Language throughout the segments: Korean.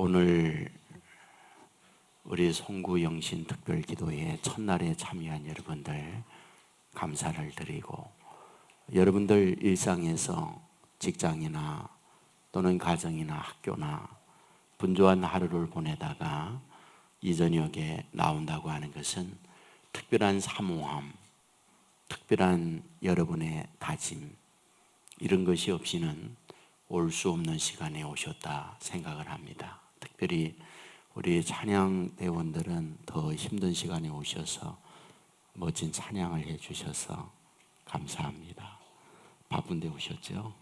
오늘 우리 송구 영신 특별기도회 첫날에 참여한 여러분들 감사를 드리고, 여러분들 일상에서 직장이나 또는 가정이나 학교나 분주한 하루를 보내다가 이 저녁에 나온다고 하는 것은 특별한 사모함, 특별한 여러분의 다짐, 이런 것이 없이는 올 수 없는 시간에 오셨다 생각을 합니다. 특별히 우리 찬양 대원들은 더 힘든 시간에 오셔서 멋진 찬양을 해주셔서 감사합니다. 바쁜데 오셨죠?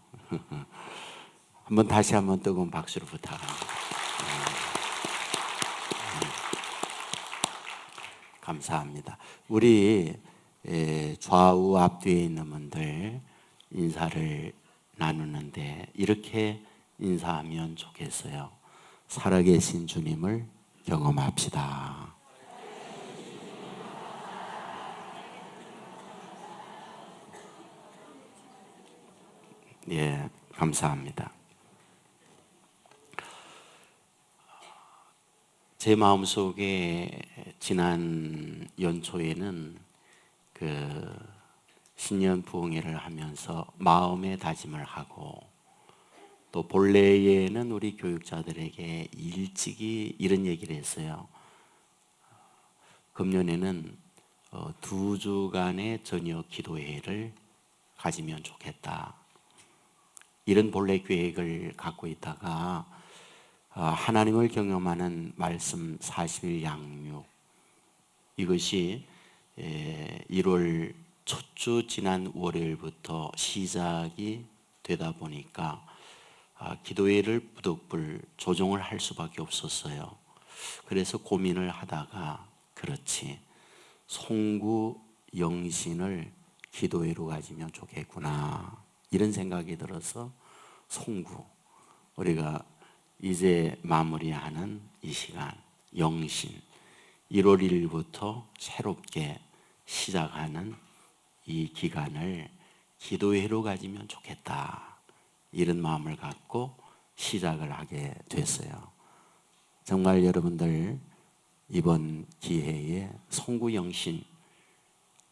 다시 한번 뜨거운 박수를 부탁합니다. 감사합니다. 우리 좌우 앞뒤에 있는 분들 인사를 나누는데 이렇게 인사하면 좋겠어요. 살아계신 주님을 경험합시다. 예, 감사합니다. 제 마음속에 지난 연초에는 신년 부흥회를 하면서 마음의 다짐을 하고, 또 본래에는 우리 교육자들에게 일찍이 이런 얘기를 했어요. 금년에는 2주간의 저녁 기도회를 가지면 좋겠다, 이런 본래 계획을 갖고 있다가 하나님을 경험하는 말씀 40일 양육, 이것이 1월 첫 주 지난 월요일부터 시작이 되다 보니까 기도회를 부득불 조정을 할 수밖에 없었어요. 그래서 고민을 하다가 그렇지, 송구 영신을 기도회로 가지면 좋겠구나, 이런 생각이 들어서 송구, 우리가 이제 마무리하는 이 시간 영신, 1월 1일부터 새롭게 시작하는 이 기간을 기도회로 가지면 좋겠다, 이런 마음을 갖고 시작을 하게 됐어요. 정말 여러분들 이번 기회에 송구 영신,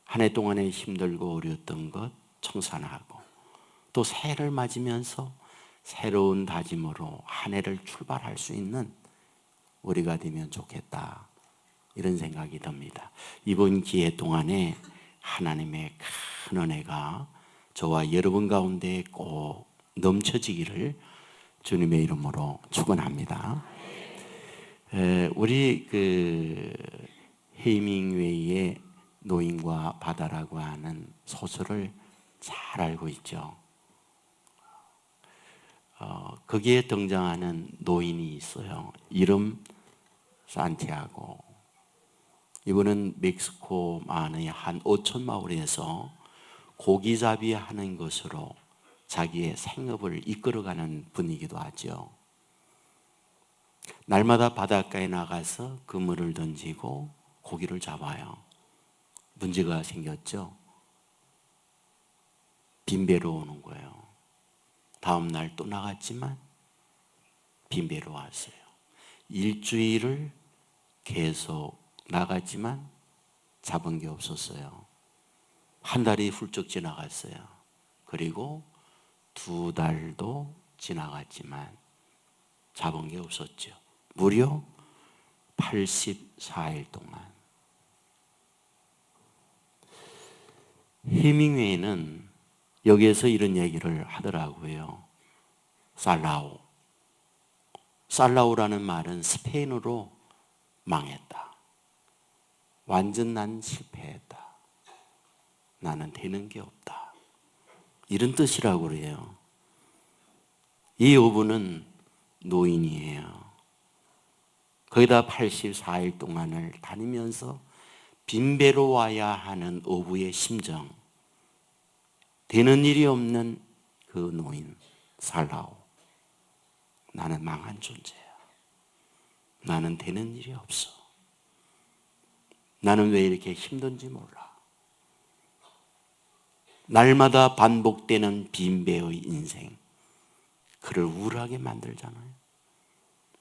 한 해 동안에 힘들고 어려웠던 것 청산하고, 또 새해를 맞으면서 새로운 다짐으로 한 해를 출발할 수 있는 우리가 되면 좋겠다, 이런 생각이 듭니다. 이번 기회 동안에 하나님의 큰 은혜가 저와 여러분 가운데 꼭 넘쳐지기를 주님의 이름으로 축원합니다. 우리 헤밍웨이의 노인과 바다라고 하는 소설을 잘 알고 있죠. 거기에 등장하는 노인이 있어요. 이름 산티아고. 이분은 멕시코만의 한 어촌 마을에서 고기잡이 하는 것으로 자기의 생업을 이끌어가는 분이기도 하죠. 날마다 바닷가에 나가서 그물을 던지고 고기를 잡아요. 문제가 생겼죠. 빈배로 오는 거예요. 다음 날 또 나갔지만 빈배로 왔어요. 일주일을 계속 나갔지만 잡은 게 없었어요. 한 달이 훌쩍 지나갔어요. 그리고 2달도 지나갔지만 잡은 게 없었죠. 무려 84일 동안. 헤밍웨이는 여기에서 이런 얘기를 하더라고요. 살라우라는 말은 스페인어로 망했다, 완전 난 실패했다, 나는 되는 게 없다, 이런 뜻이라고 그래요. 이 어부는 노인이에요. 거기다 84일 동안을 다니면서 빈배로 와야 하는 어부의 심정, 되는 일이 없는 그 노인 살라오, 나는 망한 존재야, 나는 되는 일이 없어, 나는 왜 이렇게 힘든지 몰라. 날마다 반복되는 빈배의 인생, 그를 우울하게 만들잖아요.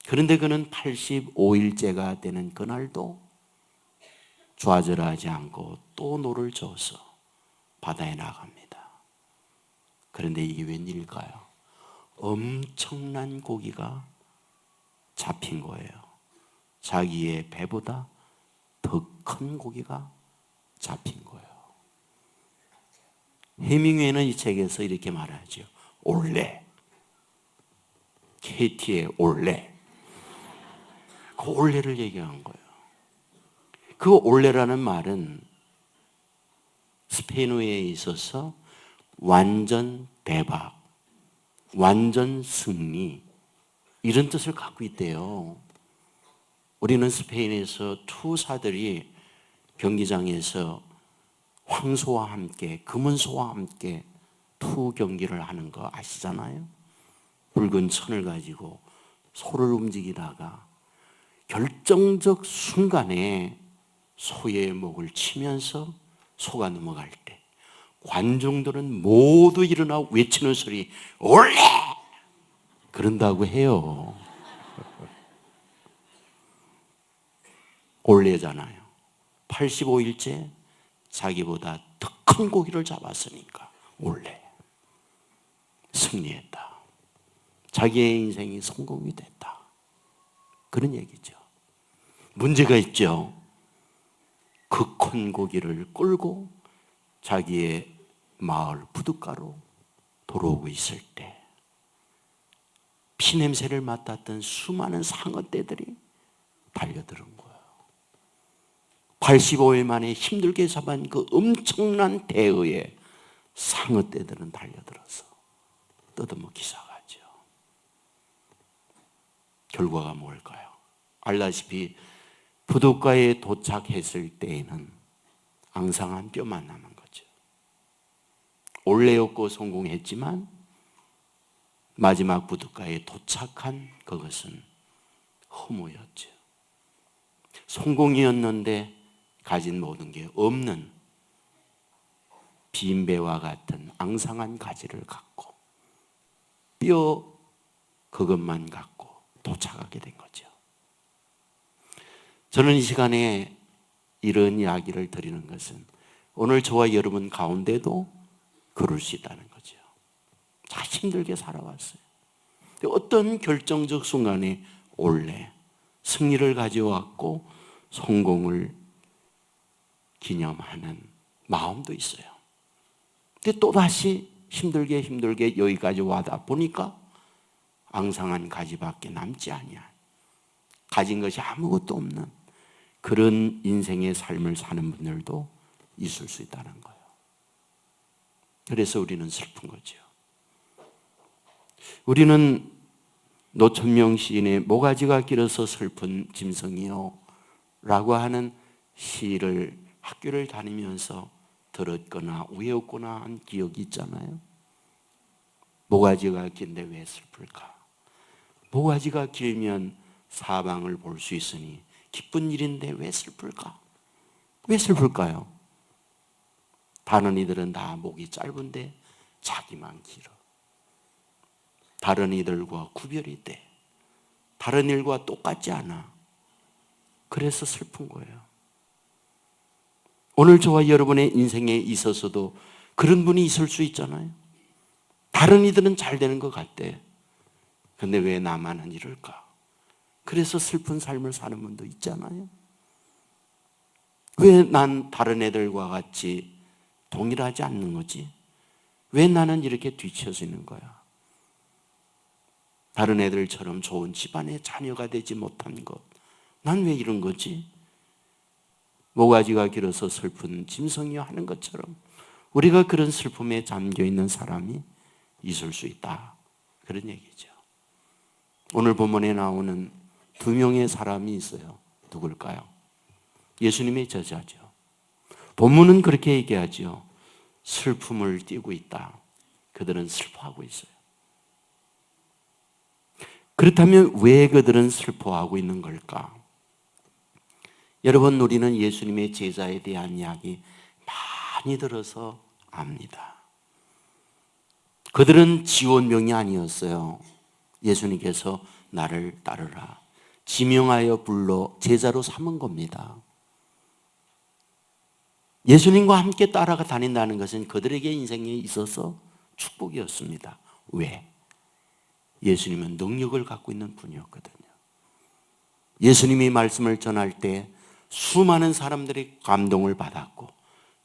그런데 그는 85일째가 되는 그날도 좌절하지 않고 또 노를 저어서 바다에 나갑니다. 그런데 이게 웬일일까요? 엄청난 고기가 잡힌 거예요. 자기의 배보다 더 큰 고기가 잡힌 거예요. 해밍웨이는 이 책에서 이렇게 말하죠. 올레. KT의 올레. 그 올레를 얘기한 거예요. 그 올레라는 말은 스페인어에 있어서 완전 대박, 완전 승리, 이런 뜻을 갖고 있대요. 우리는 스페인에서 투사들이 경기장에서 황소와 함께, 금은소와 함께 투 경기를 하는 거 아시잖아요? 붉은 천을 가지고 소를 움직이다가 결정적 순간에 소의 목을 치면서 소가 넘어갈 때 관중들은 모두 일어나 외치는 소리, 올레! 그런다고 해요. 올레잖아요. 85일째 자기보다 더 큰 고기를 잡았으니까 올레. 승리했다. 자기의 인생이 성공이 됐다. 그런 얘기죠. 문제가 있죠. 그 큰 고기를 끌고 자기의 마을 부둣가로 돌아오고 있을 때 피냄새를 맡았던 수많은 상어떼들이 달려드는 거예요. 85일 만에 힘들게 잡은 그 엄청난 대어에 상어떼들은 달려들어서 뜯어먹기 시작하죠. 결과가 뭘까요? 알다시피 부둣가에 도착했을 때에는 앙상한 뼈만 남은 거죠. 올레였고 성공했지만 마지막 부둣가에 도착한 그것은 허무였죠. 성공이었는데 가진 모든 게 없는 빈배와 같은 앙상한 가지를 갖고 뼈 그것만 갖고 도착하게 된 거죠. 저는 이 시간에 이런 이야기를 드리는 것은 오늘 저와 여러분 가운데도 그럴 수 있다는 거죠. 다 힘들게 살아왔어요. 어떤 결정적 순간에 올레 승리를 가져왔고 성공을 기념하는 마음도 있어요. 근데 또다시 힘들게 여기까지 와다 보니까 앙상한 가지밖에 남지 아니야. 가진 것이 아무것도 없는 그런 인생의 삶을 사는 분들도 있을 수 있다는 거예요. 그래서 우리는 슬픈 거죠. 우리는 노천명 시인의 모가지가 길어서 슬픈 짐승이요 라고 하는 시를 학교를 다니면서 들었거나 외웠거나 한 기억이 있잖아요. 모가지가 긴데 왜 슬플까? 모가지가 길면 사방을 볼 수 있으니 기쁜 일인데 왜 슬플까? 왜 슬플까요? 다른 이들은 다 목이 짧은데 자기만 길어. 다른 이들과 구별이 돼. 다른 일과 똑같지 않아. 그래서 슬픈 거예요. 오늘 저와 여러분의 인생에 있어서도 그런 분이 있을 수 있잖아요. 다른 이들은 잘 되는 것 같대. 근데 왜 나만은 이럴까? 그래서 슬픈 삶을 사는 분도 있잖아요. 왜 난 다른 애들과 같이 동일하지 않는 거지? 왜 나는 이렇게 뒤처져 있는 거야? 다른 애들처럼 좋은 집안의 자녀가 되지 못한 것. 난 왜 이런 거지? 모가지가 길어서 슬픈 짐승이여 하는 것처럼 우리가 그런 슬픔에 잠겨 있는 사람이 있을 수 있다. 그런 얘기죠. 오늘 본문에 나오는 두 명의 사람이 있어요. 누굴까요? 예수님의 제자죠. 본문은 그렇게 얘기하죠. 슬픔을 띠고 있다. 그들은 슬퍼하고 있어요. 그렇다면 왜 그들은 슬퍼하고 있는 걸까? 여러분, 우리는 예수님의 제자에 대한 이야기 많이 들어서 압니다. 그들은 지원병이 아니었어요. 예수님께서 나를 따르라. 지명하여 불러 제자로 삼은 겁니다. 예수님과 함께 따라가 다닌다는 것은 그들에게 인생에 있어서 축복이었습니다. 왜? 예수님은 능력을 갖고 있는 분이었거든요. 예수님이 말씀을 전할 때 수많은 사람들이 감동을 받았고,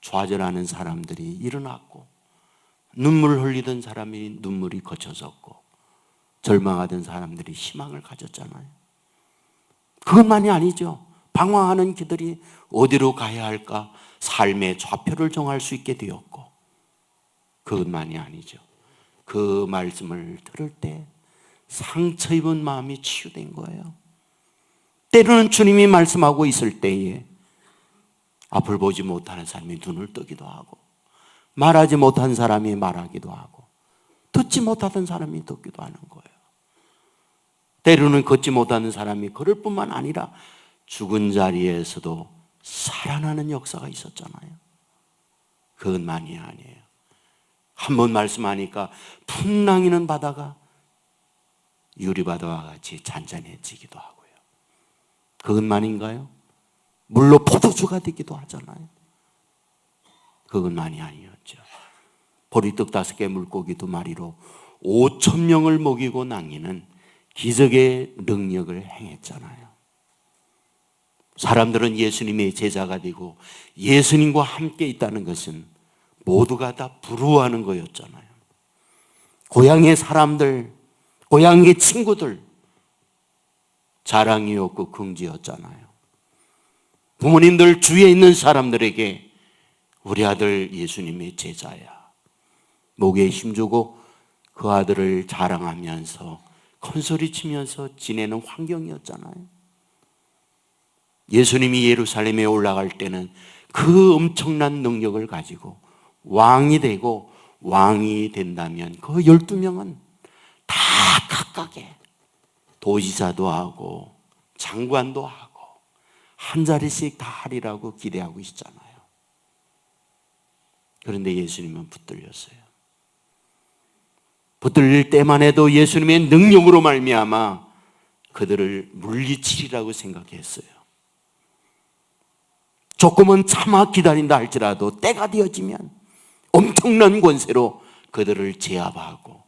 좌절하는 사람들이 일어났고, 눈물을 흘리던 사람이 눈물이 거쳐졌고, 절망하던 사람들이 희망을 가졌잖아요. 그것만이 아니죠. 방황하는 그들이 어디로 가야 할까 삶의 좌표를 정할 수 있게 되었고, 그것만이 아니죠. 그 말씀을 들을 때 상처 입은 마음이 치유된 거예요. 때로는 주님이 말씀하고 있을 때에 앞을 보지 못하는 사람이 눈을 뜨기도 하고, 말하지 못한 사람이 말하기도 하고, 듣지 못하던 사람이 듣기도 하는 거예요. 때로는 걷지 못하는 사람이 걸을 뿐만 아니라 죽은 자리에서도 살아나는 역사가 있었잖아요. 그것만이 아니에요. 한번 말씀하니까 풍랑이는 바다가 유리바다와 같이 잔잔해지기도 하고요. 그것만인가요? 물로 포도주가 되기도 하잖아요. 그것만이 아니었죠. 보리떡 5개 물고기 2마리로 5,000명을 먹이고 낭이는 기적의 능력을 행했잖아요. 사람들은 예수님의 제자가 되고 예수님과 함께 있다는 것은 모두가 다 부러워하는 거였잖아요. 고향의 사람들, 고향의 친구들, 자랑이었고 긍지였잖아요. 부모님들 주위에 있는 사람들에게 우리 아들 예수님의 제자야, 목에 힘주고 그 아들을 자랑하면서 큰소리 치면서 지내는 환경이었잖아요. 예수님이 예루살렘에 올라갈 때는 그 엄청난 능력을 가지고 왕이 되고, 왕이 된다면 그 12명은 다 각각의 도지사도 하고 장관도 하고 한 자리씩 다 하리라고 기대하고 있잖아요. 그런데 예수님은 붙들렸어요. 붙들릴 때만 해도 예수님의 능력으로 말미암아 그들을 물리치리라고 생각했어요. 조금은 참아 기다린다 할지라도 때가 되어지면 엄청난 권세로 그들을 제압하고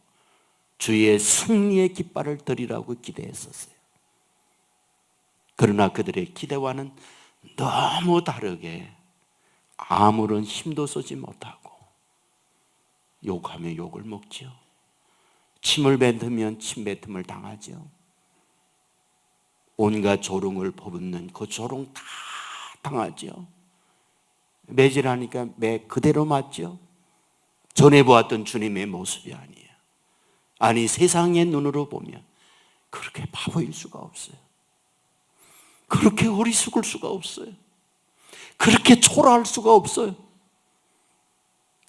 주의 승리의 깃발을 들이라고 기대했었어요. 그러나 그들의 기대와는 너무 다르게 아무런 힘도 쓰지 못하고 욕하면 욕을 먹지요. 침을 뱉으면 침 뱉음을 당하죠. 온갖 조롱을 퍼붓는 그 조롱 다 당하죠. 매질하니까 매 그대로 맞죠. 전에 보았던 주님의 모습이 아니에요. 아니, 세상의 눈으로 보면 그렇게 바보일 수가 없어요. 그렇게 어리숙을 수가 없어요. 그렇게 초라할 수가 없어요.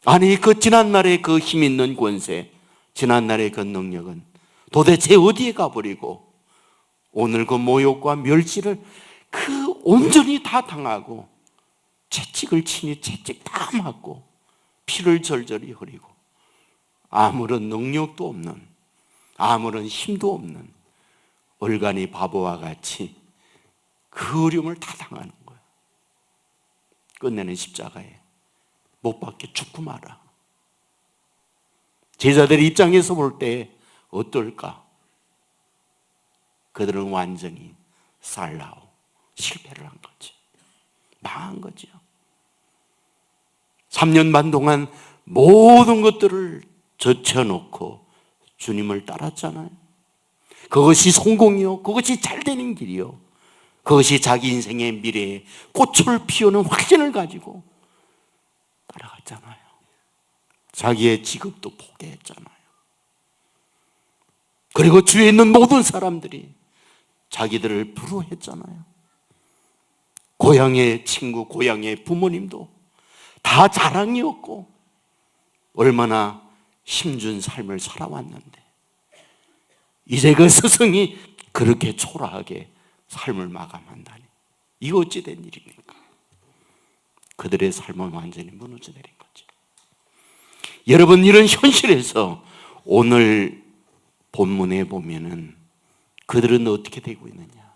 아니, 그 지난날의 그 힘 있는 권세, 지난날의 그 능력은 도대체 어디에 가버리고 오늘 그 모욕과 멸시를 그 온전히 다 당하고 채찍을 치니 채찍 다 맞고 피를 절절히 흘리고 아무런 능력도 없는, 아무런 힘도 없는 얼간이 바보와 같이 그 어려움을 다 당하는 거예요. 끝내는 십자가에 못 박혀 죽고 말아. 제자들의 입장에서 볼 때 어떨까? 그들은 완전히 살라오, 실패를 한 거지. 망한 거죠. 3년 반 동안 모든 것들을 젖혀놓고 주님을 따랐잖아요. 그것이 성공이요, 그것이 잘 되는 길이요, 그것이 자기 인생의 미래에 꽃을 피우는 확신을 가지고 따라갔잖아요. 자기의 직업도 포기했잖아요. 그리고 주위에 있는 모든 사람들이 자기들을 부러워했잖아요. 고향의 친구, 고향의 부모님도 다 자랑이었고 얼마나 힘준 삶을 살아왔는데 이제 그 스승이 그렇게 초라하게 삶을 마감한다니, 이거 어찌 된 일입니까? 그들의 삶은 완전히 무너져 내린 거죠. 여러분, 이런 현실에서 오늘 본문에 보면은 그들은 어떻게 되고 있느냐?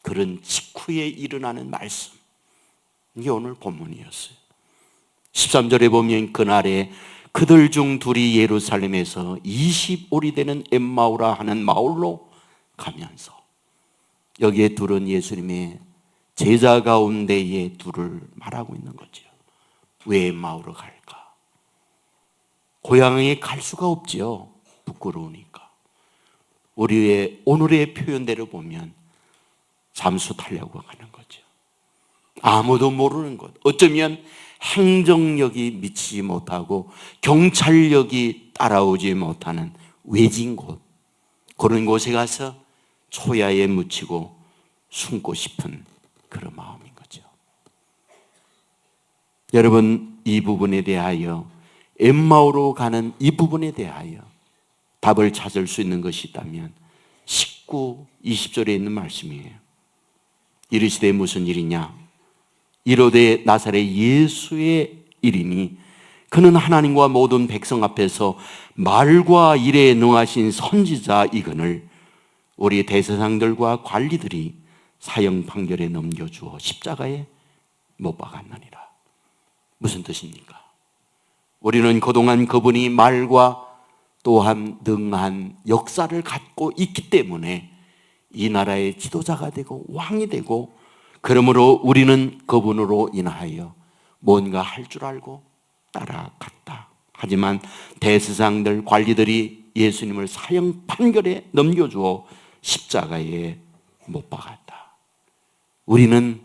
그런 직후에 일어나는 말씀. 이게 오늘 본문이었어요. 13절에 보면 그날에 그들 중 둘이 예루살렘에서 20올이 되는 엠마오라 하는 마을로 가면서, 여기에 둘은 예수님의 제자 가운데에 둘을 말하고 있는 거죠. 왜 엠마오로 갈까? 고향에 갈 수가 없지요. 부끄러우니까. 우리의 오늘의 표현대로 보면 잠수 타려고 하는 거죠. 아무도 모르는 곳, 어쩌면 행정력이 미치지 못하고 경찰력이 따라오지 못하는 외진 곳, 그런 곳에 가서 초야에 묻히고 숨고 싶은 그런 마음인 거죠. 여러분, 이 부분에 대하여, 엠마오로 가는 이 부분에 대하여 답을 찾을 수 있는 것이 있다면 19, 20절에 있는 말씀이에요. 이르시되 무슨 일이냐? 이르되 나사렛 예수의 일이니 그는 하나님과 모든 백성 앞에서 말과 일에 능하신 선지자 이거늘 우리 대제사장들과 관리들이 사형 판결에 넘겨주어 십자가에 못 박았느니라. 무슨 뜻입니까? 우리는 그동안 그분이 말과 또한 능한 역사를 갖고 있기 때문에 이 나라의 지도자가 되고 왕이 되고, 그러므로 우리는 그분으로 인하여 뭔가 할 줄 알고 따라갔다. 하지만 대제사장들, 관리들이 예수님을 사형 판결에 넘겨주어 십자가에 못 박았다. 우리는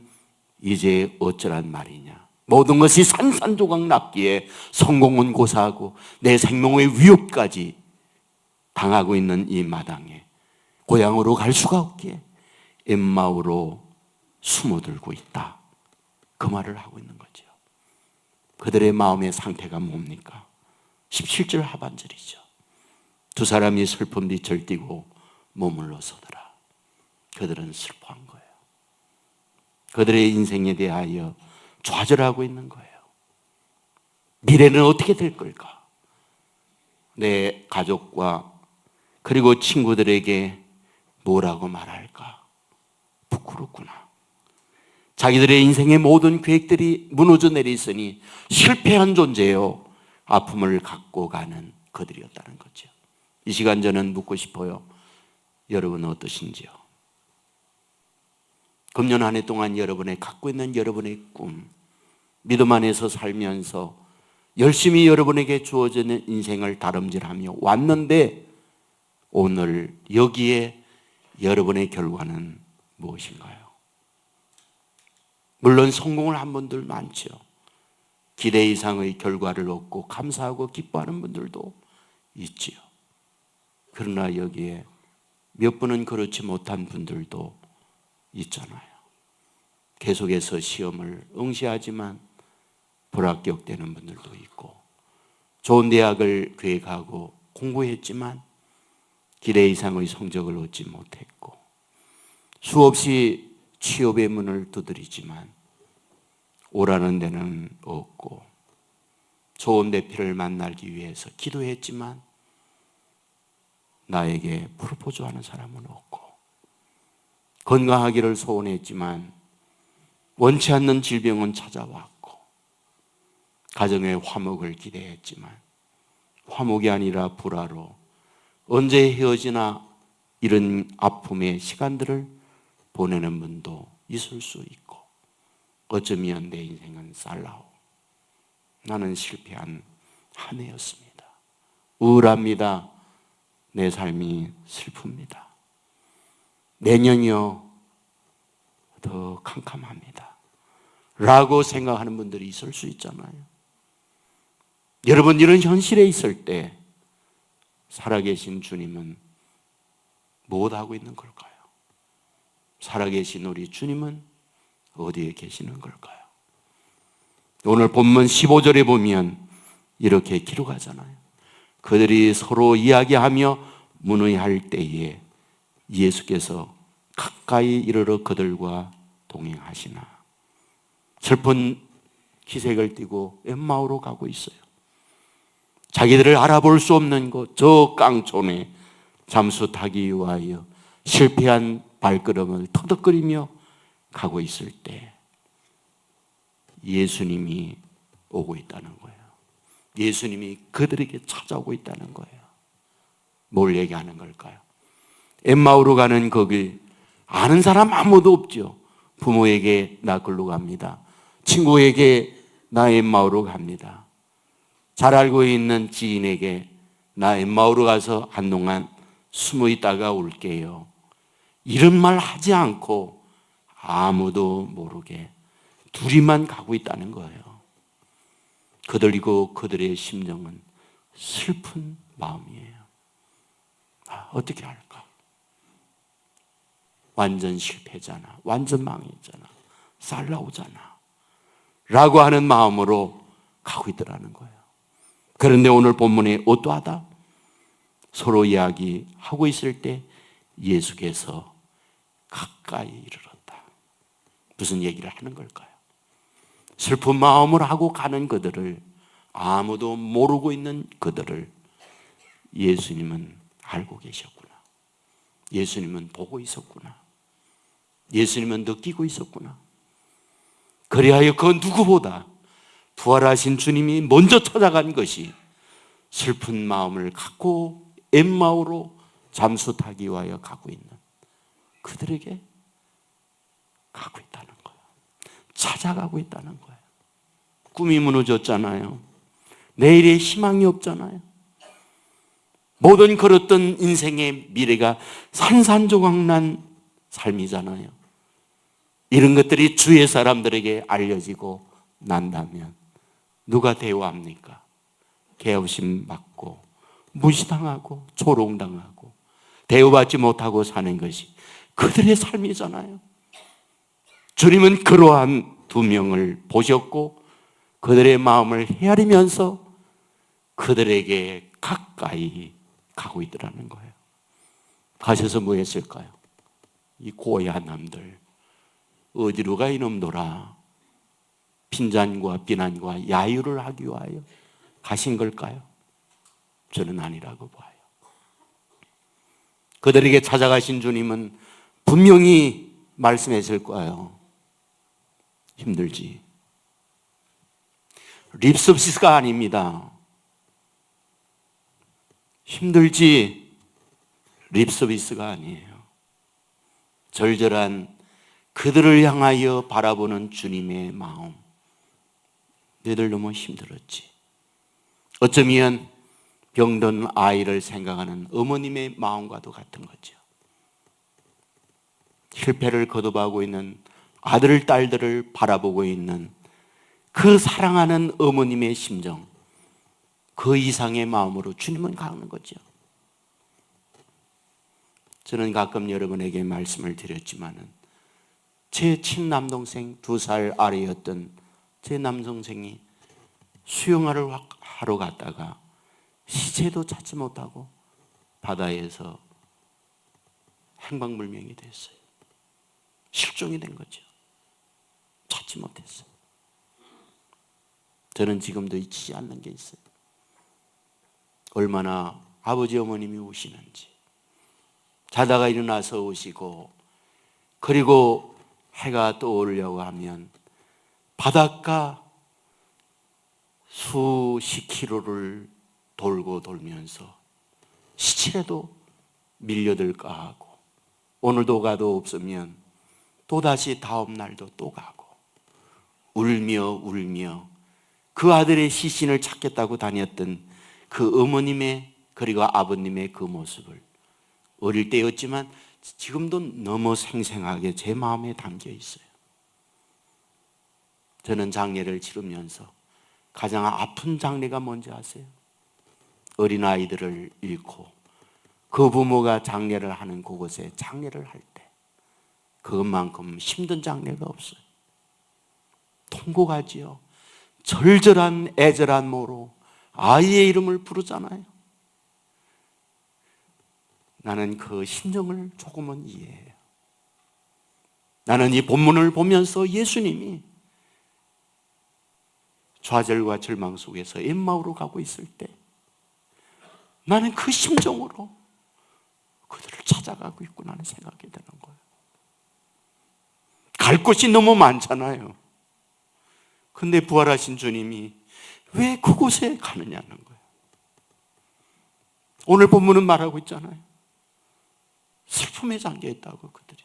이제 어쩌란 말이냐? 모든 것이 산산조각 났기에 성공은 고사하고 내 생명의 위협까지 당하고 있는 이 마당에 고향으로 갈 수가 없기에 엠마오로 숨어들고 있다. 그 말을 하고 있는 거죠. 그들의 마음의 상태가 뭡니까? 17절 하반절이죠. 두 사람이 슬픈 빛을 띠고 머물러 서더라. 그들은 슬퍼한 거예요. 그들의 인생에 대하여 좌절하고 있는 거예요. 미래는 어떻게 될 걸까? 내 가족과 그리고 친구들에게 뭐라고 말할까? 부끄럽구나. 자기들의 인생의 모든 계획들이 무너져 내리으니 실패한 존재요, 아픔을 갖고 가는 그들이었다는 거죠. 이 시간 저는 묻고 싶어요. 여러분은 어떠신지요? 금년 한 해 동안 여러분의 갖고 있는 여러분의 꿈, 믿음 안에서 살면서 열심히 여러분에게 주어지는 인생을 다름질하며 왔는데 오늘 여기에 여러분의 결과는 무엇인가요? 물론 성공을 한 분들 많죠. 기대 이상의 결과를 얻고 감사하고 기뻐하는 분들도 있지요. 그러나 여기에 몇 분은 그렇지 못한 분들도 있잖아요. 계속해서 시험을 응시하지만 불합격되는 분들도 있고, 좋은 대학을 계획하고 공부했지만 기대 이상의 성적을 얻지 못했고, 수없이 취업의 문을 두드리지만 오라는 데는 없고, 좋은 대표를 만나기 위해서 기도했지만 나에게 프로포즈하는 사람은 없고, 건강하기를 소원했지만 원치 않는 질병은 찾아왔고, 가정의 화목을 기대했지만 화목이 아니라 불화로 언제 헤어지나 이런 아픔의 시간들을 보내는 분도 있을 수 있고, 어쩌면 내 인생은 쌀라오, 나는 실패한 한 해였습니다, 우울합니다, 내 삶이 슬픕니다, 내년이요 더 캄캄합니다 라고 생각하는 분들이 있을 수 있잖아요. 여러분, 이런 현실에 있을 때 살아계신 주님은 무엇하고 있는 걸까요? 살아계신 우리 주님은 어디에 계시는 걸까요? 오늘 본문 15절에 보면 이렇게 기록하잖아요. 그들이 서로 이야기하며 문의할 때에 예수께서 가까이 이르러 그들과 동행하시나. 슬픈 기색을 띠고 엠마오로 가고 있어요. 자기들을 알아볼 수 없는 곳, 저 깡촌에 잠수 타기 위하여 실패한 발걸음을 터덕거리며 가고 있을 때 예수님이 오고 있다는 거예요. 예수님이 그들에게 찾아오고 있다는 거예요. 뭘 얘기하는 걸까요? 엠마오로 가는 그 길, 아는 사람 아무도 없죠. 부모에게 나 글로 갑니다. 친구에게 나 엠마오로 갑니다. 잘 알고 있는 지인에게 나 엠마오로 가서 한동안 숨어 있다가 올게요. 이런 말 하지 않고 아무도 모르게 둘이만 가고 있다는 거예요. 그들이고 그들의 심정은 슬픈 마음이에요. 어떻게 할까? 완전 실패잖아. 완전 망했잖아. 살 나오잖아. 라고 하는 마음으로 가고 있더라는 거예요. 그런데 오늘 본문이 어떠하다? 서로 이야기하고 있을 때 예수께서 가까이 이르렀다. 무슨 얘기를 하는 걸까요? 슬픈 마음을 하고 가는 그들을, 아무도 모르고 있는 그들을 예수님은 알고 계셨구나. 예수님은 보고 있었구나. 예수님은 느끼고 있었구나. 그리하여 그 누구보다 부활하신 주님이 먼저 찾아간 것이 슬픈 마음을 갖고 엠마오로 잠수 타기 위하여 가고 있는 그들에게 가고 있다는 거예요. 찾아가고 있다는 거예요. 꿈이 무너졌잖아요. 내일에 희망이 없잖아요. 모든 걸었던 인생의 미래가 산산조각난 삶이잖아요. 이런 것들이 주위의 사람들에게 알려지고 난다면 누가 대우합니까? 개업심 받고 무시당하고 조롱당하고 대우받지 못하고 사는 것이 그들의 삶이잖아요. 주님은 그러한 두 명을 보셨고 그들의 마음을 헤아리면서 그들에게 가까이 가고 있더라는 거예요. 가셔서 뭐 했을까요? 이 고야한 남들 어디로 가 이놈들아? 핀잔과 비난과 야유를 하기 위하여 가신 걸까요? 저는 아니라고 봐요. 그들에게 찾아가신 주님은 분명히 말씀했을 거예요. 힘들지. 립서비스가 아닙니다. 힘들지. 립서비스가 아니에요. 절절한 그들을 향하여 바라보는 주님의 마음. 너희들 너무 힘들었지. 어쩌면 병든 아이를 생각하는 어머님의 마음과도 같은 거죠. 실패를 거듭하고 있는 아들, 딸들을 바라보고 있는 그 사랑하는 어머님의 심정, 그 이상의 마음으로 주님은 가는 거죠. 저는 가끔 여러분에게 말씀을 드렸지만은 제 친남동생 2살 아래였던 제 남동생이 수영하러 갔다가 시체도 찾지 못하고 바다에서 행방불명이 됐어요. 실종이 된 거죠. 찾지 못했어요. 저는 지금도 잊지 않는 게 있어요. 얼마나 아버지 어머님이 우시는지. 자다가 일어나서 오시고 그리고 해가 떠오르려고 하면 바닷가 수십 킬로를 돌고 돌면서 시체라도 밀려들까 하고 오늘도 가도 없으면 또다시 다음 날도 또 가고 울며 그 아들의 시신을 찾겠다고 다녔던 그 어머님의 그리고 아버님의 그 모습을 어릴 때였지만 지금도 너무 생생하게 제 마음에 담겨 있어요. 저는 장례를 치르면서 가장 아픈 장례가 뭔지 아세요? 어린아이들을 잃고 그 부모가 장례를 하는 그곳에 장례를 할 때 그것만큼 힘든 장례가 없어요. 통곡하지요. 절절한 애절한 모로 아이의 이름을 부르잖아요. 나는 그 심정을 조금은 이해해요. 나는 이 본문을 보면서 예수님이 좌절과 절망 속에서 엠마오로 가고 있을 때 나는 그 심정으로 그들을 찾아가고 있구나 하는 생각이 드는 거예요. 갈 곳이 너무 많잖아요. 근데 부활하신 주님이 왜 그곳에 가느냐는 거예요. 오늘 본문은 말하고 있잖아요. 슬픔에 잠겨 있다고 그들이.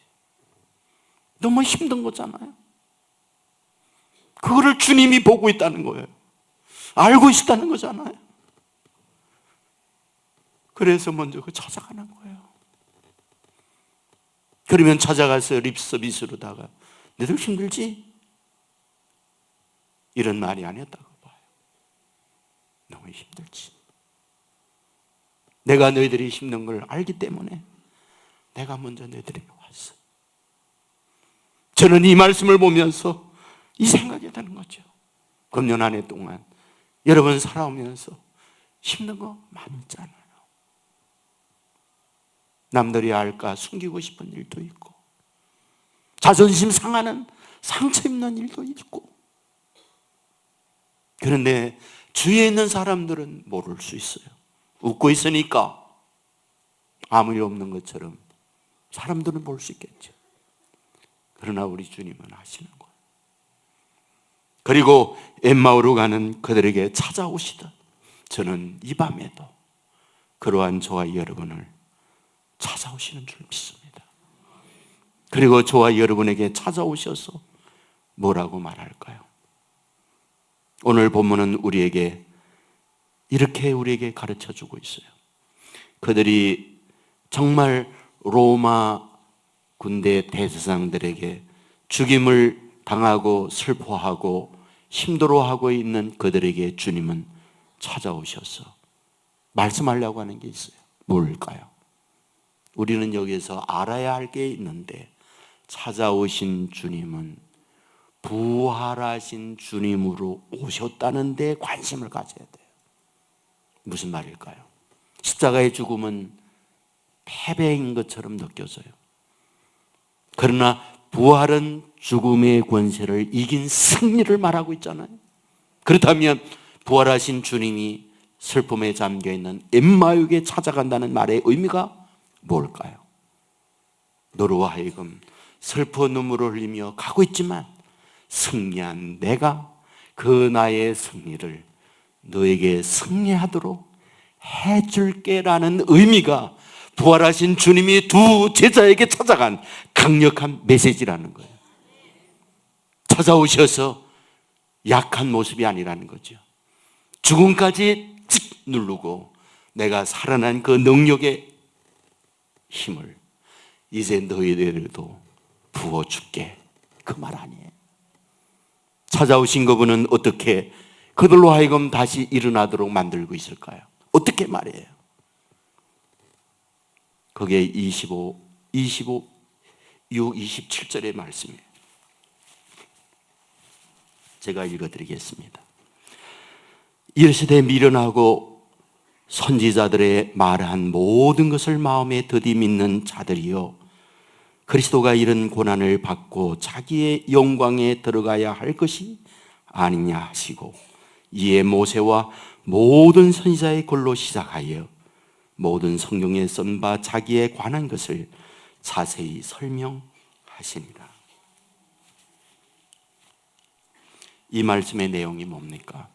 너무 힘든 거잖아요. 그거를 주님이 보고 있다는 거예요. 알고 있다는 거잖아요. 그래서 먼저 그 찾아가는 거예요. 그러면 찾아가서 립서비스로다가 너희들 힘들지? 이런 말이 아니었다고 봐요. 너무 힘들지. 내가 너희들이 힘든 걸 알기 때문에 내가 먼저 너희들에게 왔어. 저는 이 말씀을 보면서 이 생각이 드는 거죠. 금년 한 해 동안 여러분 살아오면서 힘든 거 많잖아요. 남들이 알까 숨기고 싶은 일도 있고, 자존심 상하는 상처 입는 일도 있고. 그런데 주위에 있는 사람들은 모를 수 있어요. 웃고 있으니까 아무 일 없는 것처럼 사람들은 볼 수 있겠죠. 그러나 우리 주님은 아시는 거예요. 그리고 엠마오로 가는 그들에게 찾아오시듯 저는 이 밤에도 그러한 저와 여러분을 찾아오시는 줄 믿습니다. 그리고 저와 여러분에게 찾아오셔서 뭐라고 말할까요? 오늘 본문은 우리에게 이렇게 우리에게 가르쳐주고 있어요. 그들이 정말 로마 군대 대제사장들에게 죽임을 당하고 슬퍼하고 힘들어하고 있는 그들에게 주님은 찾아오셔서 말씀하려고 하는 게 있어요. 뭘까요? 우리는 여기에서 알아야 할 게 있는데, 찾아오신 주님은 부활하신 주님으로 오셨다는 데 관심을 가져야 돼요. 무슨 말일까요? 십자가의 죽음은 패배인 것처럼 느껴져요. 그러나 부활은 죽음의 권세를 이긴 승리를 말하고 있잖아요. 그렇다면 부활하신 주님이 슬픔에 잠겨있는 엠마오에게 찾아간다는 말의 의미가 뭘까요? 너로 하여금 슬퍼 눈물을 흘리며 가고 있지만 승리한 내가 그 나의 승리를 너에게 승리하도록 해줄게라는 의미가 부활하신 주님이 두 제자에게 찾아간 강력한 메시지라는 거예요. 찾아오셔서 약한 모습이 아니라는 거죠. 죽음까지 찍 누르고 내가 살아난 그 능력의 힘을 이제 너희들에게도 부어줄게, 그 말 아니에요. 찾아오신 그분은 어떻게 그들로 하여금 다시 일어나도록 만들고 있을까요? 어떻게 말해요? 그게 25, 27절의 말씀이에요. 제가 읽어드리겠습니다. 이르시되 미련하고 선지자들의 말한 모든 것을 마음에 더디 믿는 자들이여, 그리스도가 이런 고난을 받고 자기의 영광에 들어가야 할 것이 아니냐 하시고, 이에 모세와 모든 선지자의 글로 시작하여 모든 성경에 쓴 바 자기에 관한 것을 자세히 설명하시니라. 이 말씀의 내용이 뭡니까?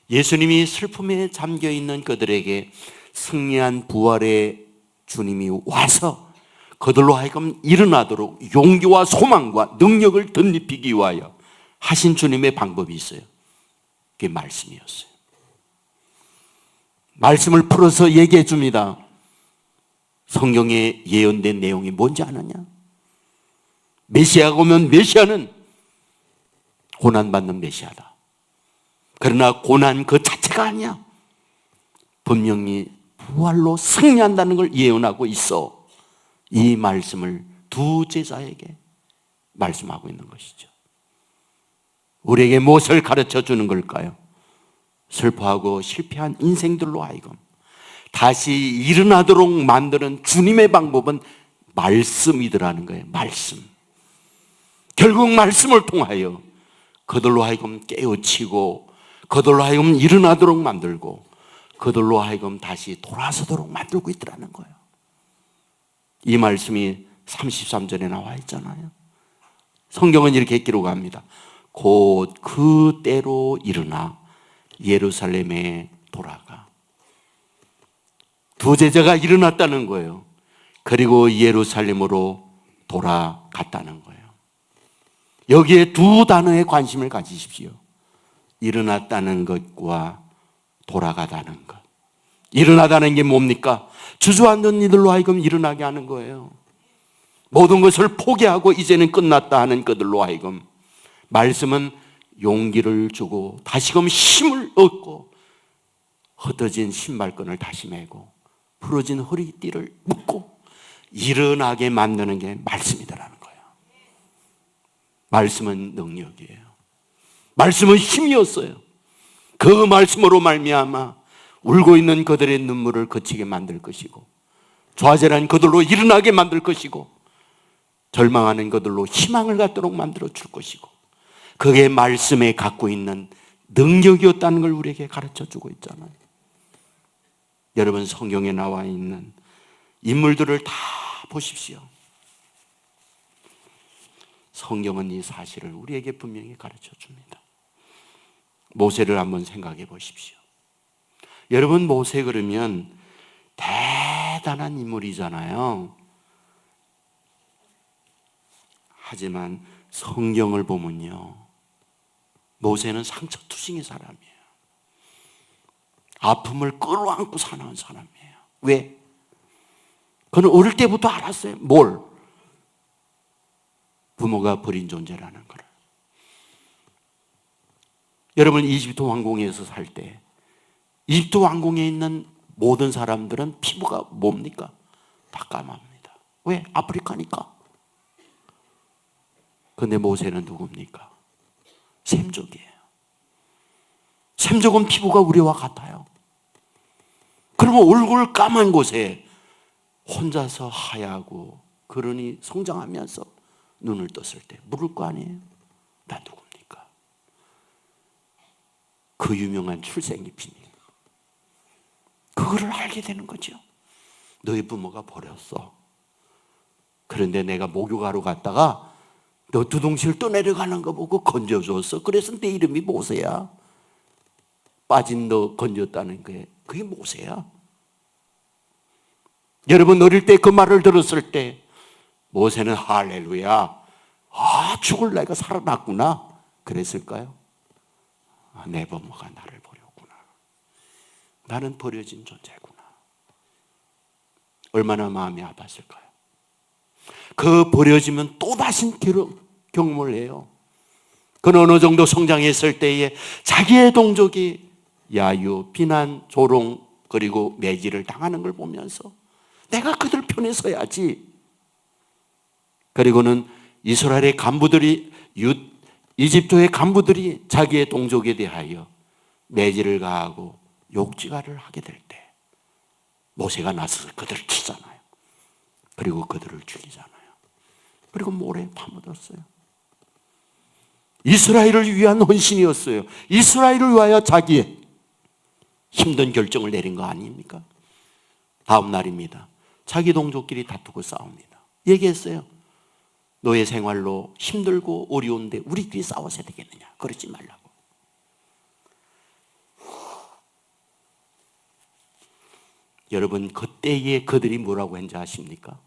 예수님이 슬픔에 잠겨있는 그들에게 승리한 부활의 주님이 와서 그들로 하여금 일어나도록 용기와 소망과 능력을 덧입히기 위하여 하신 주님의 방법이 있어요. 그게 말씀이었어요. 말씀을 풀어서 얘기해 줍니다. 성경에 예언된 내용이 뭔지 아느냐? 메시아가 오면 메시아는 고난받는 메시아다. 그러나 고난 그 자체가 아니야. 분명히 부활로 승리한다는 걸 예언하고 있어. 이 말씀을 두 제자에게 말씀하고 있는 것이죠. 우리에게 무엇을 가르쳐 주는 걸까요? 슬퍼하고 실패한 인생들로 하여금 다시 일어나도록 만드는 주님의 방법은 말씀이더라는 거예요. 말씀. 결국 말씀을 통하여 그들로 하여금 깨우치고 그들로 하여금 일어나도록 만들고 그들로 하여금 다시 돌아서도록 만들고 있더라는 거예요. 이 말씀이 33절에 나와 있잖아요. 성경은 이렇게 기록합니다. 곧 그 때로 일어나 예루살렘에 돌아가. 두 제자가 일어났다는 거예요. 그리고 예루살렘으로 돌아갔다는 거예요. 여기에 두 단어에 관심을 가지십시오. 일어났다는 것과 돌아가다는 것. 일어나다는 게 뭡니까? 주저앉은 이들로 하여금 일어나게 하는 거예요. 모든 것을 포기하고 이제는 끝났다 하는 그들로 하여금 말씀은 용기를 주고 다시금 힘을 얻고 흩어진 신발끈을 다시 매고 부러진 허리띠를 묶고 일어나게 만드는 게 말씀이다라는 거예요. 말씀은 능력이에요. 말씀은 힘이었어요. 그 말씀으로 말미암아 울고 있는 그들의 눈물을 그치게 만들 것이고 좌절한 그들로 일어나게 만들 것이고 절망하는 그들로 희망을 갖도록 만들어 줄 것이고 그게 말씀에 갖고 있는 능력이었다는 걸 우리에게 가르쳐 주고 있잖아요. 여러분 성경에 나와 있는 인물들을 다 보십시오. 성경은 이 사실을 우리에게 분명히 가르쳐 줍니다. 모세를 한번 생각해 보십시오. 여러분 모세 그러면 대단한 인물이잖아요. 하지만 성경을 보면요, 모세는 상처투성이 사람이에요. 아픔을 끌어안고 사는 사람이에요. 왜? 그는 어릴 때부터 알았어요. 뭘? 부모가 버린 존재라는 걸. 여러분 이집트 왕궁에서 살 때 이집트 왕궁에 있는 모든 사람들은 피부가 뭡니까? 다 까맣습니다. 왜? 아프리카니까. 근데 모세는 누굽니까? 샘족이에요. 샘족은 피부가 우리와 같아요. 그러면 얼굴 까만 곳에 혼자서 하얗고 그러니 성장하면서 눈을 떴을 때 물을 거 아니에요? 나 누굽니까? 그 유명한 출생의 비밀. 그거를 알게 되는 거죠. 너희 부모가 버렸어. 그런데 내가 목욕하러 갔다가 너 두둥실 떠내려가는 거 보고 건져줬어. 그래서 내 이름이 모세야. 빠진 너 건졌다는 게 그게 모세야. 여러분 어릴 때 그 말을 들었을 때 모세는 할렐루야, 죽을 내가 살아났구나 그랬을까요? 내 부모가 나를 버렸구나. 나는 버려진 존재구나. 얼마나 마음이 아팠을까요? 그 버려지면 또다시 경험을 해요. 그는 어느 정도 성장했을 때에 자기의 동족이 야유, 비난, 조롱 그리고 매질을 당하는 걸 보면서 내가 그들 편에 서야지. 그리고는 이스라엘의 간부들이 이집트의 간부들이 자기의 동족에 대하여 매질을 가하고 욕지가를 하게 될 때 모세가 나서서 그들을 치잖아요. 그리고 그들을 죽이잖아요. 그리고 모래에 파묻었어요. 이스라엘을 위한 헌신이었어요. 이스라엘을 위하여 자기의 힘든 결정을 내린 거 아닙니까? 다음 날입니다. 자기 동족끼리 다투고 싸웁니다. 얘기했어요. 너의 생활로 힘들고 어려운데 우리끼리 싸워서 되겠느냐? 그러지 말라고. 여러분 그때에 그들이 뭐라고 했는지 아십니까?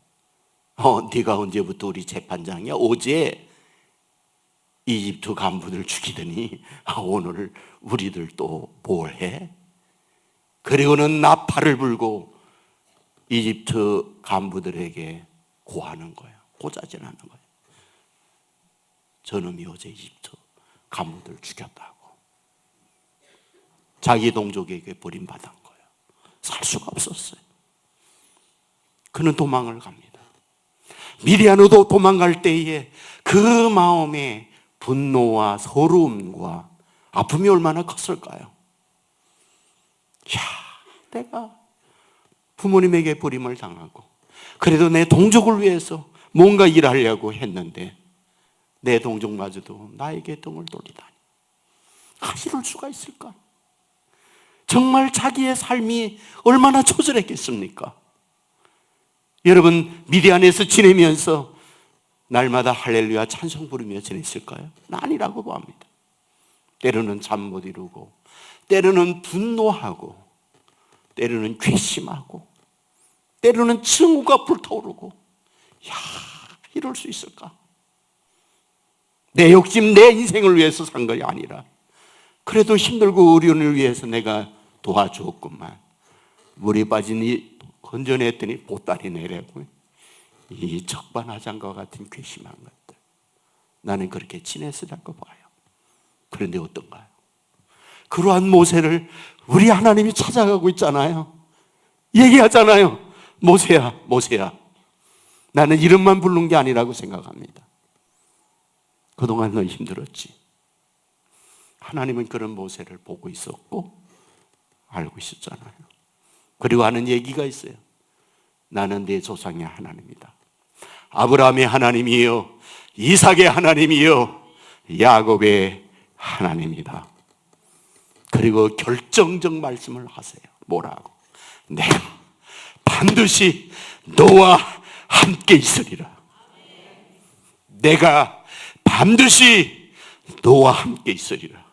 네가 언제부터 우리 재판장이야? 어제 이집트 간부들 죽이더니 오늘 우리들 또 뭘 해? 그리고는 나팔을 불고 이집트 간부들에게 고하는 거예요. 고자질하는 거예요. 저놈이 어제 이집트 간부들 죽였다고. 자기 동족에게 버림받은 거예요. 살 수가 없었어요. 그는 도망을 갑니다. 미디안으로 도망갈 때에 그 마음에 분노와 서러움과 아픔이 얼마나 컸을까요? 내가 부모님에게 버림을 당하고 그래도 내 동족을 위해서 뭔가 일하려고 했는데 내 동족마저도 나에게 등을 돌리다니 이럴 수가 있을까? 정말 자기의 삶이 얼마나 처절했겠습니까? 여러분 미디안에서 지내면서 날마다 할렐루야 찬송 부르며 지냈을까요? 아니라고 봅니다. 때로는 잠 못 이루고, 때로는 분노하고, 때로는 괘씸하고, 때로는 증오가 불타오르고, 야, 이럴 수 있을까? 내 욕심, 내 인생을 위해서 산 것이 아니라 그래도 힘들고 어려움을 위해서 내가 도와주었구만. 물이 빠지니 건져냈더니 보따리 내려고, 이 적반하장과 같은 괘씸한 것들, 나는 그렇게 지냈으라고 봐요. 그런데 어떤가요? 그러한 모세를 우리 하나님이 찾아가고 있잖아요. 얘기하잖아요. 모세야, 모세야, 나는 이름만 부른 게 아니라고 생각합니다. 그동안 넌 힘들었지. 하나님은 그런 모세를 보고 있었고 알고 있었잖아요. 그리고 하는 얘기가 있어요. 나는 내 조상의 하나님이다. 아브라함의 하나님이요, 이삭의 하나님이요, 야곱의 하나님이다. 그리고 결정적 말씀을 하세요. 뭐라고? 내가 반드시 너와 함께 있으리라. 내가 반드시 너와 함께 있으리라.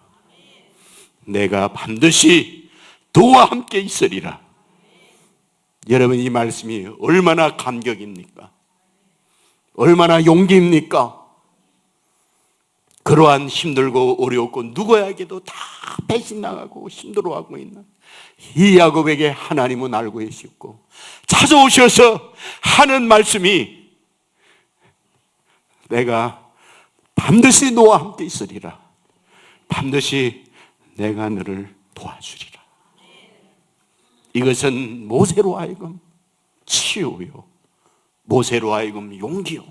내가 반드시 너와 함께 있으리라. 여러분, 이 말씀이 얼마나 감격입니까? 얼마나 용기입니까? 그러한 힘들고 어렵고 누구에게도 다 배신당하고 힘들어하고 있는 이 야곱에게 하나님은 알고 계시고 찾아오셔서 하는 말씀이, 내가 반드시 너와 함께 있으리라. 반드시 내가 너를 도와주리라. 이것은 모세로 하여금 치유요, 모세로 하여금 용기요,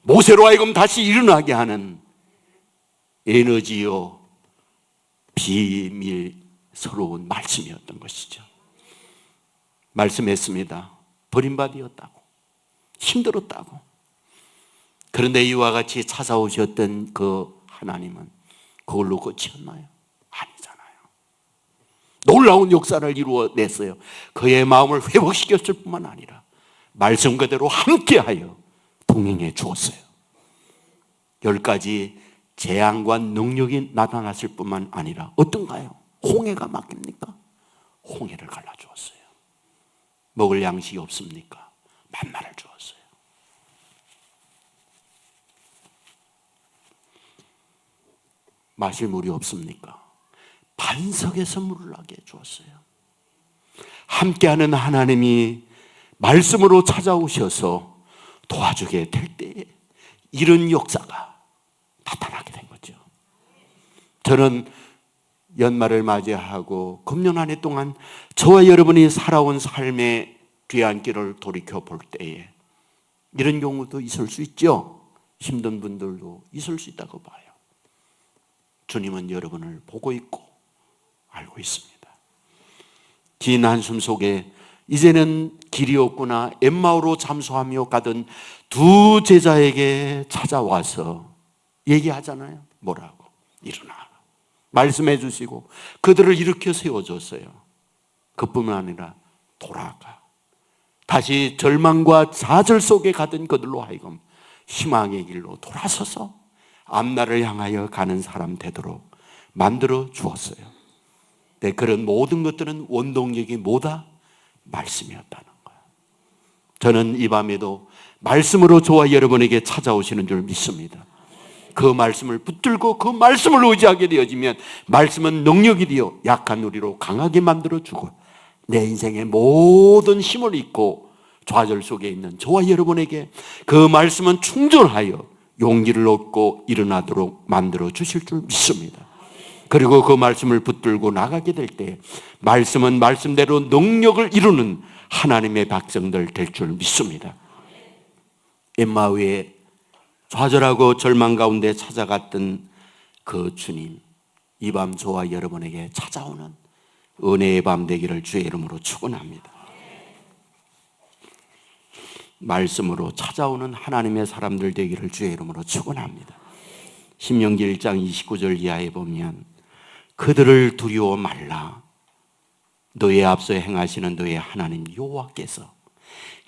모세로 하여금 다시 일어나게 하는 에너지요, 비밀스러운 말씀이었던 것이죠. 말씀했습니다. 버림받았다고, 힘들었다고. 그런데 이와 같이 찾아오셨던 그 하나님은 그걸로 끝이었나요? 아니잖아요. 놀라운 역사를 이루어냈어요. 그의 마음을 회복시켰을 뿐만 아니라 말씀 그대로 함께하여 동행해 주었어요. 10가지 재앙과 능력이 나타났을 뿐만 아니라 어떤가요? 홍해가 막힙니까? 홍해를 갈라주었어요. 먹을 양식이 없습니까? 만나를 주었어요. 마실 물이 없습니까? 반석에서 물을 나게 주었어요. 함께하는 하나님이 말씀으로 찾아오셔서 도와주게 될 때에 이런 역사가 나타나게 된 거죠. 저는 연말을 맞이하고 금년 한 해 동안 저와 여러분이 살아온 삶의 뒤안길을 돌이켜 볼 때에 이런 경우도 있을 수 있죠. 힘든 분들도 있을 수 있다고 봐요. 주님은 여러분을 보고 있고 알고 있습니다. 긴 한숨 속에 이제는 길이 없구나 엠마오로 잠수하며 가던 두 제자에게 찾아와서 얘기하잖아요. 뭐라고? 일어나. 말씀해 주시고 그들을 일으켜 세워줬어요. 그뿐만 아니라 돌아가. 다시 절망과 좌절 속에 가던 그들로 하여금 희망의 길로 돌아서서 앞날을 향하여 가는 사람 되도록 만들어 주었어요. 네, 그런 모든 것들은 원동력이 뭐다? 말씀이었다는 거예요. 저는 이 밤에도 말씀으로 저와 여러분에게 찾아오시는 줄 믿습니다. 그 말씀을 붙들고 그 말씀을 의지하게 되어지면 말씀은 능력이 되어 약한 우리로 강하게 만들어주고 내 인생의 모든 힘을 잃고 좌절 속에 있는 저와 여러분에게 그 말씀은 충전하여 용기를 얻고 일어나도록 만들어 주실 줄 믿습니다. 그리고 그 말씀을 붙들고 나가게 될 때 말씀은 말씀대로 능력을 이루는 하나님의 백성들 될 줄 믿습니다. 엠마오에 좌절하고 절망 가운데 찾아갔던 그 주님, 이 밤 저와 여러분에게 찾아오는 은혜의 밤 되기를 주의 이름으로 축원합니다. 말씀으로 찾아오는 하나님의 사람들 되기를 주의 이름으로 축원합니다. 신명기 1장 29절 이하에 보면 그들을 두려워 말라. 너의 앞서 행하시는 너의 하나님 여호와께서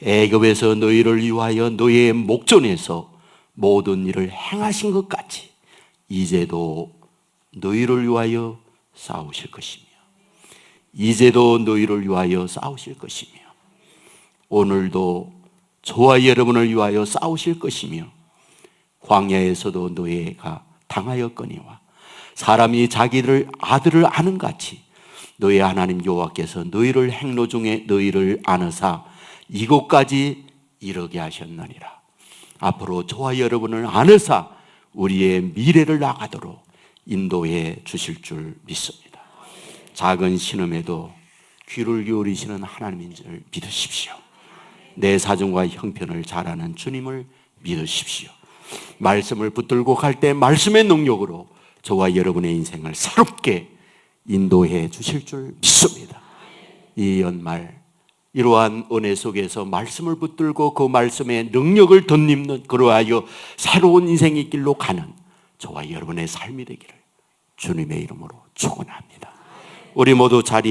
애굽에서 너희를 위하여 너의 목전에서 모든 일을 행하신 것 같이 이제도 너희를 위하여 싸우실 것이며 이제도 너희를 위하여 싸우실 것이며 오늘도 저와 여러분을 위하여 싸우실 것이며 광야에서도 너희가 당하였거니와 사람이 자기들 아들을 아는 같이 너희 하나님 여호와께서 너희를 행로 중에 너희를 안으사 이곳까지 이르게 하셨느니라. 앞으로 저와 여러분을 안으사 우리의 미래를 나가도록 인도해 주실 줄 믿습니다. 작은 신음에도 귀를 기울이시는 하나님인 줄 믿으십시오. 내 사정과 형편을 잘 아는 주님을 믿으십시오. 말씀을 붙들고 갈 때 말씀의 능력으로 저와 여러분의 인생을 새롭게 인도해 주실 줄 믿습니다. 이 연말 이러한 은혜 속에서 말씀을 붙들고 그 말씀의 능력을 덧입는 그러하여 새로운 인생의 길로 가는 저와 여러분의 삶이 되기를 주님의 이름으로 축원합니다. 우리 모두 자리